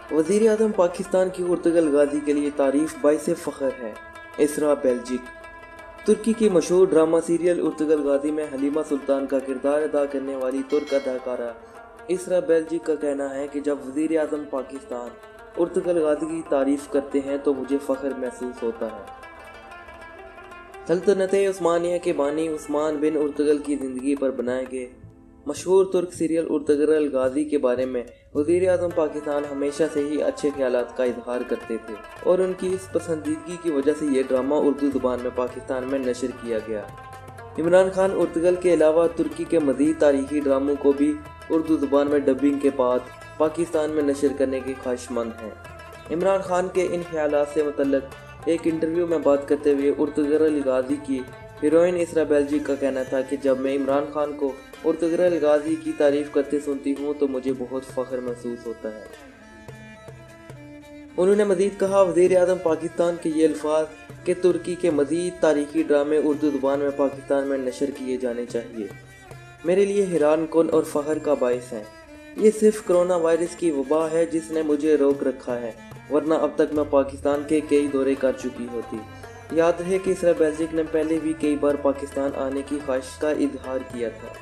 वज़ीर आज़म पाकिस्तान की उर्तुगल गाजी के लिए तारीफ बाइसे फ़ख्र है। इसरा बेल्जिक। तुर्की की मशहूर ड्रामा सीरियल उर्तुगल गाजी में हलीमा सुल्तान का किरदार अदा करने वाली तुर्क अदाकारा इसरा बेल्जिक का कहना है कि जब वज़ीर आज़म पाकिस्तान उर्तुगल गाजी की तारीफ करते हैं तो मुझे फ़ख्र महसूस होता है। सल्तनत उस्मानिया के बानी उस्मान बिन उर्तुगल की ज़िंदगी पर बनाए गए मशहूर तुर्क सीरियल उर्तुगल गाजी के बारे में वज़ीर आज़म पाकिस्तान हमेशा से ही अच्छे ख्यालात का इजहार करते थे और उनकी इस पसंदीदगी की वजह से ये ड्रामा उर्दू ज़ुबान में पाकिस्तान में नशर किया गया। इमरान खान उर्तुगल के अलावा तुर्की के मज़ीद तारीखी ड्रामों को भी उर्दू ज़ुबान में डबिंग के बाद पाकिस्तान में नशर करने के ख्वाहिशमंद हैं। इमरान खान के इन ख्यालात से मुतल्लिक़ एक इंटरव्यू में बात करते हुए उर्तुगल गाजी की हीरोइन इसरा बेल्जिक का कहना था कि जब मैं इमरान खान को उर्तुगल गाजी की तारीफ करते सुनती हूँ तो मुझे बहुत फ़ख्र महसूस होता है। उन्होंने मज़ीद कहा, वज़ीर आज़म पाकिस्तान के ये अल्फाज कि तुर्की के मज़ीद तारीखी ड्रामे उर्दू ज़ुबान में पाकिस्तान में नशर किए जाने चाहिए, मेरे लिए हैरान कुन और फ़ख्र का बाइस हैं। ये सिर्फ कोरोना वायरस की वबा है जिसने मुझे रोक रखा है, वरना अब तक मैं पाकिस्तान के कई दौरे कर चुकी होती। याद रहे कि इसरा बेल्जिक ने पहले भी कई बार पाकिस्तान आने की ख्वाहिश का इजहार किया था।